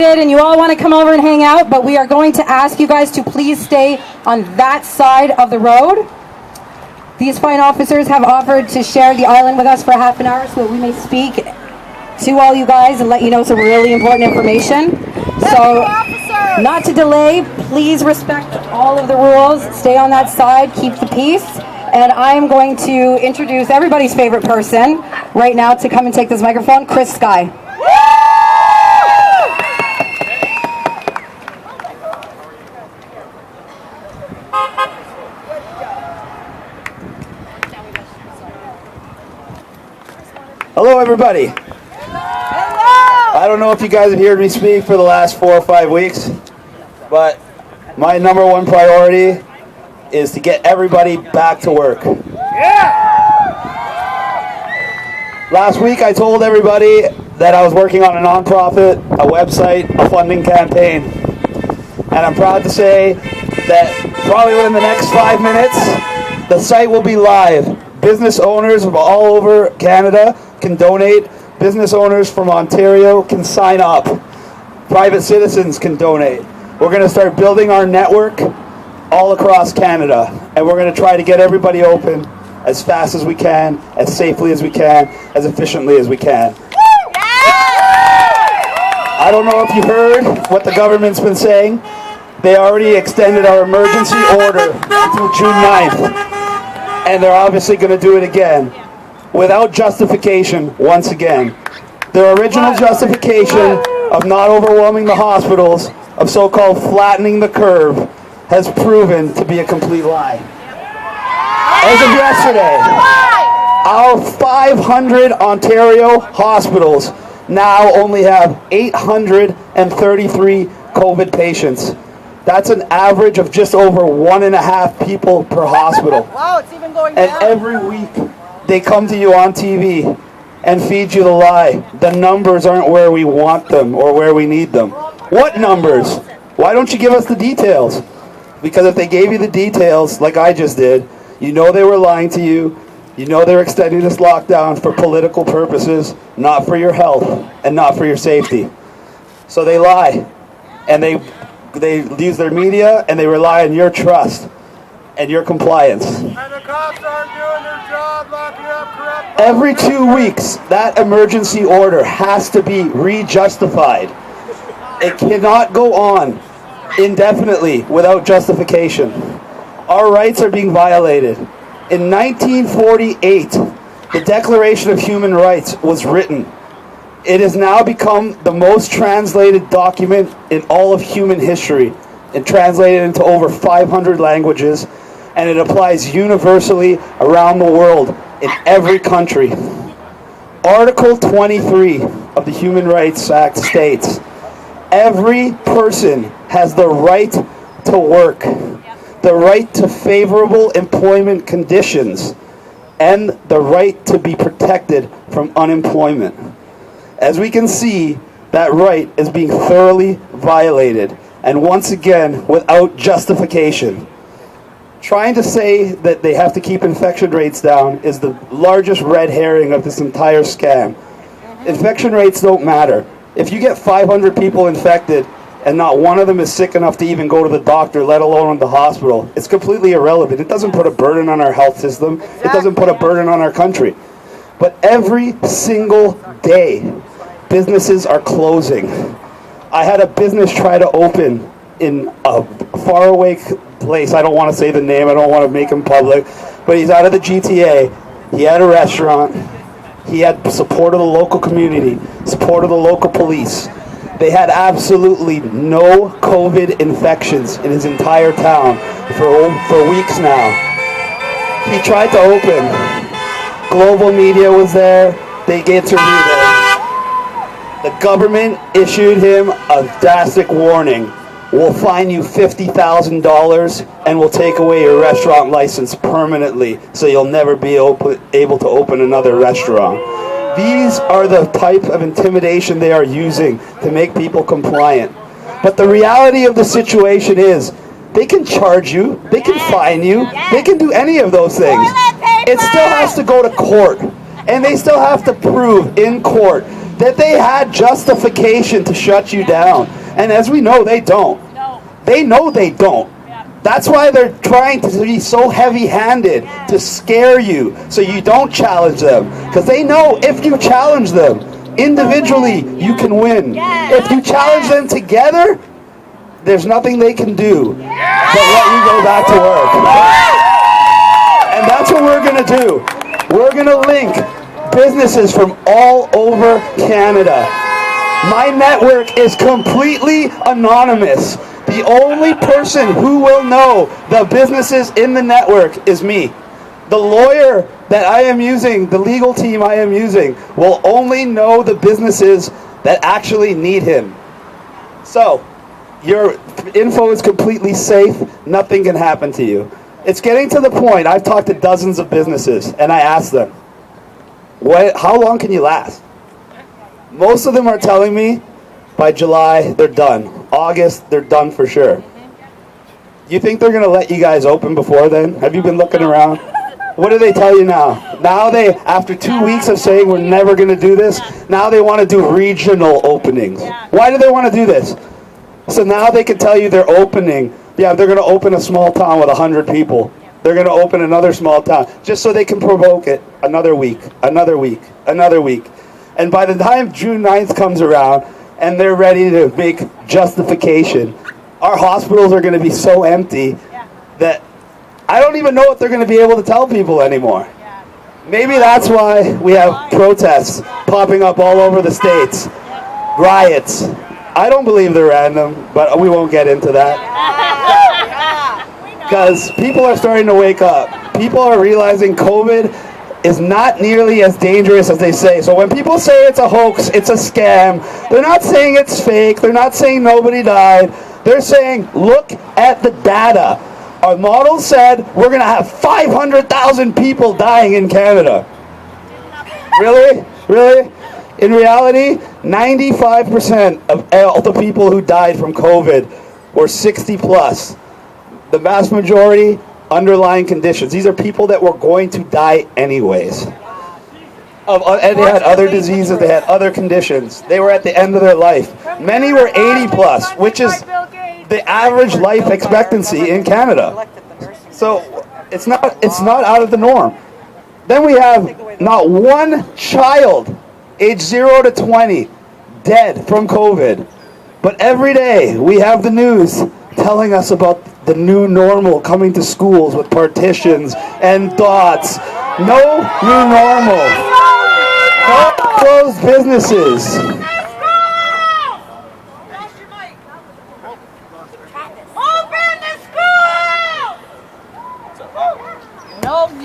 And you all want to come over and hang out, but we are going to ask you guys to please stay on that side of the road. These fine officers have offered to share the island with us for half an hour so that we may speak to all you guys and let you know some really important information. So, not to delay, please respect all of the rules, stay on that side, keep the peace, and I am going to introduce everybody's favorite person right now to come and take this microphone, Chris Sky. Hello, everybody. Hello. I don't know if you guys have heard me speak for the last 4 or 5 weeks, but my number one priority is to get everybody back to work. Yeah. Last week, I told everybody that I was working on a nonprofit, a website, a funding campaign, and I'm proud to say that probably within the next 5 minutes, the site will be live. Business owners from all over Canada can donate. Business owners from Ontario can sign up. Private citizens can donate. We're going to start building our network all across Canada, and we're going to try to get everybody open as fast as we can, as safely as we can, as efficiently as we can. I don't know if you heard what the government's been saying. They already extended our emergency order until June 9th, and they're obviously going to do it again. Without justification, once again. Their original justification of not overwhelming the hospitals, of so-called flattening the curve, has proven to be a complete lie. As of yesterday, our 500 Ontario hospitals now only have 833 COVID patients. That's an average of just over 1.5 people per hospital. Wow, it's even going down. And every week, they come to you on TV and feed you the lie. The numbers aren't where we want them or where we need them. What numbers? Why don't you give us the details? Because if they gave you the details, like I just did, you know they were lying to you. You know they're extending this lockdown for political purposes, not for your health and not for your safety. So they lie. And they use their media and they rely on your trust and your compliance. And the cops aren't doing their job, locking up corrupt. Every 2 weeks, that emergency order has to be re-justified. It cannot go on indefinitely without justification. Our rights are being violated. In 1948, the Declaration of Human Rights was written. It has now become the most translated document in all of human history. It translated into over 500 languages, and it applies universally around the world in every country. Article 23 of the Human Rights Act states, every person has the right to work, the right to favorable employment conditions, and the right to be protected from unemployment. As we can see, that right is being thoroughly violated, and once again, without justification. Trying to say that they have to keep infection rates down is the largest red herring of this entire scam. Infection rates don't matter. If you get 500 people infected and not one of them is sick enough to even go to the doctor, let alone the hospital, it's completely irrelevant. It doesn't put a burden on our health system. It doesn't put a burden on our country. But every single day, businesses are closing. I had a business try to open in a faraway place. I don't want to say the name. I don't want to make him public. But he's out of the GTA. He had a restaurant. He had support of the local community, support of the local police. They had absolutely no COVID infections in his entire town for weeks now. He tried to open. Global media was there. They interviewed him. The government issued him a drastic warning. We'll fine you $50,000 and we'll take away your restaurant license permanently so you'll never be able to open another restaurant. These are the type of intimidation they are using to make people compliant. But the reality of the situation is they can charge you, they can fine you, they can do any of those things. It still has to go to court. And they still have to prove in court that they had justification to shut you down. And as we know, they don't. They know they don't. That's why they're trying to be so heavy-handed to scare you so you don't challenge them. Because they know if you challenge them individually, you can win. If you challenge them together, there's nothing they can do but let you go back to work. And that's what we're going to do. We're going to link businesses from all over Canada. My network is completely anonymous. The only person who will know the businesses in the network is me. The lawyer that I am using, the legal team I am using, will only know the businesses that actually need him. So, your info is completely safe. Nothing can happen to you. It's getting to the point, I've talked to dozens of businesses, and I asked them, how long can you last? Most of them are telling me, by July, they're done. August, they're done for sure. You think they're going to let you guys open before then? Have you been looking around? What do they tell you now? Now they, after 2 weeks of saying we're never going to do this, now they want to do regional openings. Why do they want to do this? So now they can tell you they're opening. Yeah, they're going to open a small town with 100 people. They're going to open another small town just so they can provoke it another week, another week, another week. And by the time June 9th comes around and they're ready to make justification, our hospitals are going to be so empty that I don't even know what they're going to be able to tell people anymore. Maybe that's why we have protests popping up all over the states, riots. I don't believe they're random, but we won't get into that. Because people are starting to wake up. People are realizing COVID is not nearly as dangerous as they say. So when people say it's a hoax, it's a scam, they're not saying it's fake, they're not saying nobody died, they're saying, look at the data. Our model said we're going to have 500,000 people dying in Canada. Really? Really? In reality, 95% of all the people who died from COVID were 60 plus. The vast majority, underlying conditions. These are people that were going to die anyways. And they had other diseases, they had other conditions. They were at the end of their life. Many were 80 plus, which is the average life expectancy in Canada. So it's not out of the norm. Then we have not one child age 0 to 20 dead from COVID. But every day we have the news telling us about the new normal coming to schools with partitions and dots. No new normal. No closed businesses.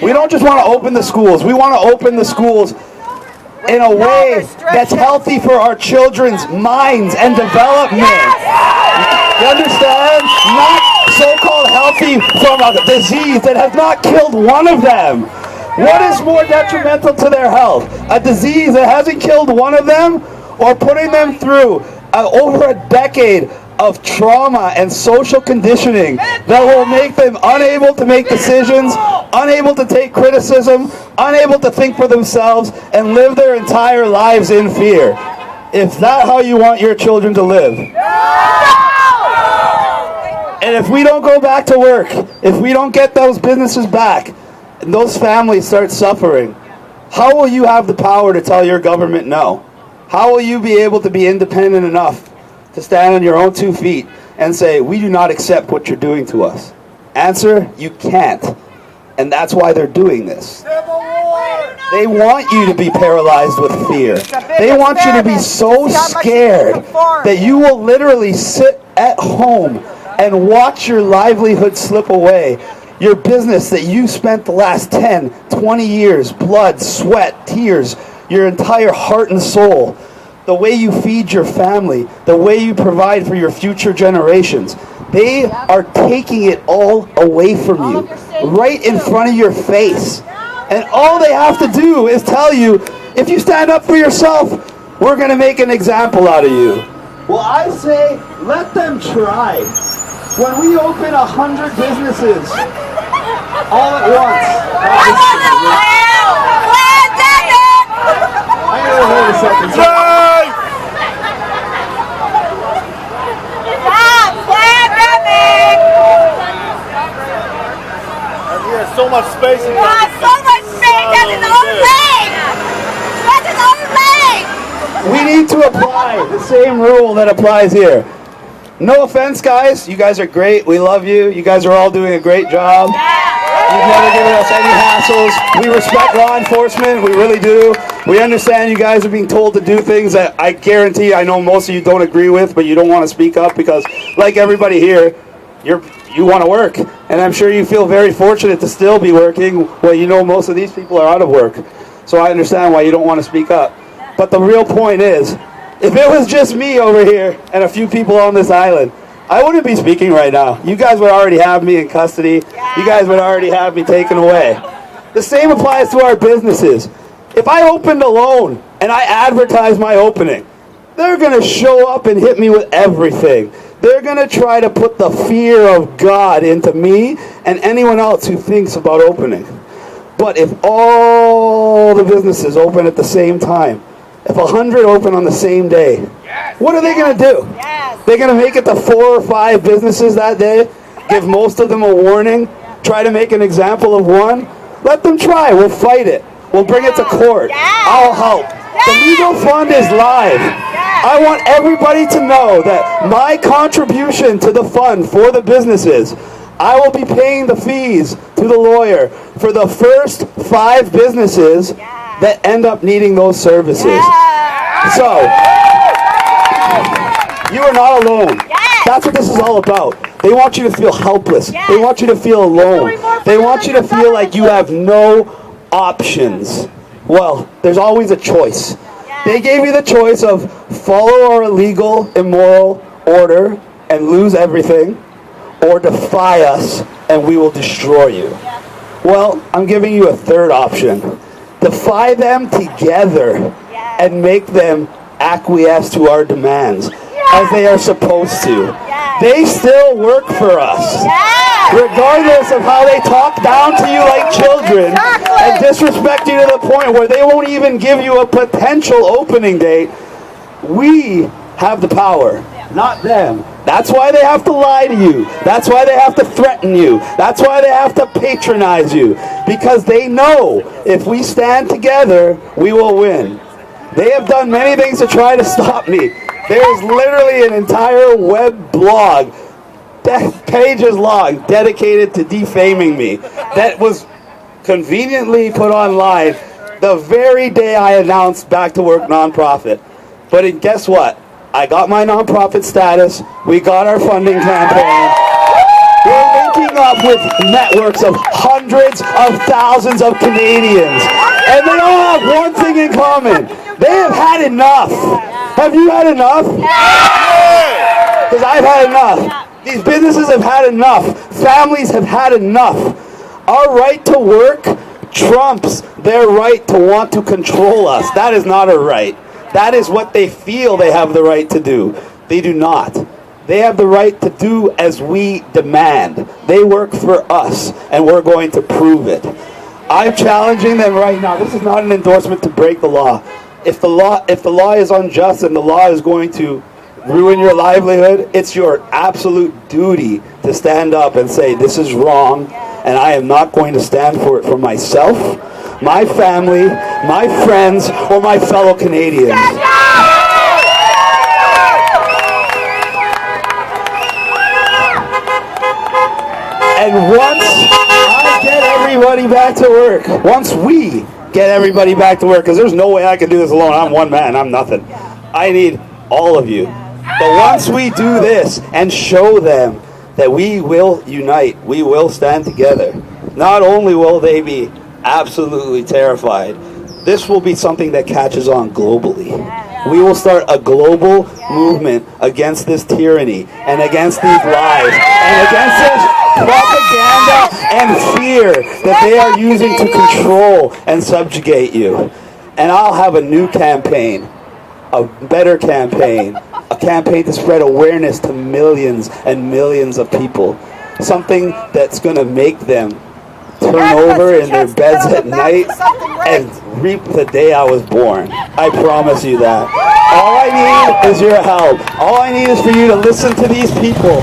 We don't just want to open the schools. We want to open the schools in a way that's healthy for our children's minds and development. You understand? Not so-called healthy from a disease that has not killed one of them. What is more detrimental to their health? A disease that hasn't killed one of them, or putting them through over a decade of trauma and social conditioning that will make them unable to make decisions, unable to take criticism, unable to think for themselves, and live their entire lives in fear. Is that how you want your children to live? And if we don't go back to work, if we don't get those businesses back, and those families start suffering, how will you have the power to tell your government no? How will you be able to be independent enough to stand on your own 2 feet and say, we do not accept what you're doing to us? Answer, you can't. And that's why they're doing this. They want you to be paralyzed with fear. They want you to be so scared that you will literally sit at home and watch your livelihood slip away. Your business that you spent the last 10, 20 years, blood, sweat, tears, your entire heart and soul, the way you feed your family, the way you provide for your future generations. They are taking it all away from you, right in front of your face. And all they have to do is tell you, if you stand up for yourself, we're going to make an example out of you. Well, I say, let them try. When we open 100 businesses all at once. Hang on a second. much space in You have so much space as his own leg! That's his own leg! We need to apply the same rule that applies here. No offense, guys. You guys are great. We love you. You guys are all doing a great job. You've never given us any hassles. We respect law enforcement. We really do. We understand you guys are being told to do things that I guarantee I know most of you don't agree with, but you don't want to speak up because, like everybody here, you want to work. And I'm sure you feel very fortunate to still be working. Well, you know most of these people are out of work. So I understand why you don't want to speak up. But the real point is, if it was just me over here and a few people on this island, I wouldn't be speaking right now. You guys would already have me in custody. You guys would already have me taken away. The same applies to our businesses. If I opened alone and I advertise my opening, they're going to show up and hit me with everything. They're going to try to put the fear of God into me and anyone else who thinks about opening. But if all the businesses open at the same time, if 100 open on the same day, what are they going to do? They're going to make it to 4 or 5 businesses that day, give most of them a warning, try to make an example of one. Let them try. We'll fight it. We'll bring it to court. I'll help. The legal fund is live. I want everybody to know that my contribution to the fund for the businesses, I will be paying the fees to the lawyer for the first 5 businesses that end up needing those services. So, you are not alone. That's what this is all about. They want you to feel helpless. They want you to feel alone. They want you to feel like you have no options. Well, there's always a choice. They gave you the choice of follow our illegal, immoral order and lose everything, or defy us and we will destroy you. Well, I'm giving you a third option. Defy them together and make them acquiesce to our demands as they are supposed to. They still work for us. Regardless of how they talk down to you like children and disrespect you to the point where they won't even give you a potential opening date, we have the power, not them. That's why they have to lie to you. That's why they have to threaten you. That's why they have to patronize you. Because they know if we stand together, we will win. They have done many things to try to stop me. There's literally an entire web blog, pages long, dedicated to defaming me. That was conveniently put online the very day I announced Back to Work nonprofit. But guess what? I got my nonprofit status. We got our funding campaign. We're linking up with networks of hundreds of thousands of Canadians. And they all have one thing in common. They have had enough. Have you had enough? Because I've had enough. These businesses have had enough. Families have had enough. Our right to work trumps their right to want to control us. That is not a right. That is what they feel they have the right to do. They do not. They have the right to do as we demand. They work for us, and we're going to prove it. I'm challenging them right now. This is not an endorsement to break the law. If the law is unjust and the law is going to ruin your livelihood, it's your absolute duty to stand up and say, this is wrong, and I am not going to stand for it for myself, my family, my friends, or my fellow Canadians. And once I get everybody back to work, once we get everybody back to work, because there's no way I can do this alone. I'm one man. I'm nothing. I need all of you. But once we do this and show them that we will unite, we will stand together, not only will they be absolutely terrified, this will be something that catches on globally. We will start a global movement against this tyranny and against these lies and against this propaganda and fear that they are using to control and subjugate you. And I'll have a new campaign, a better campaign, a campaign to spread awareness to millions and millions of people. Something that's going to make them turn over in their beds at night and reap the day I was born. I promise you that. All I need is your help. All I need is for you to listen to these people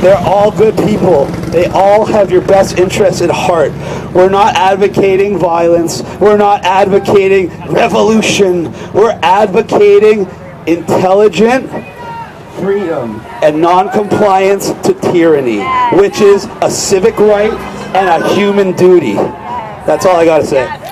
They're all good people. They all have your best interests at heart. We're not advocating violence. We're not advocating revolution. We're advocating intelligent freedom and non-compliance to tyranny, which is a civic right and a human duty. That's all I got to say.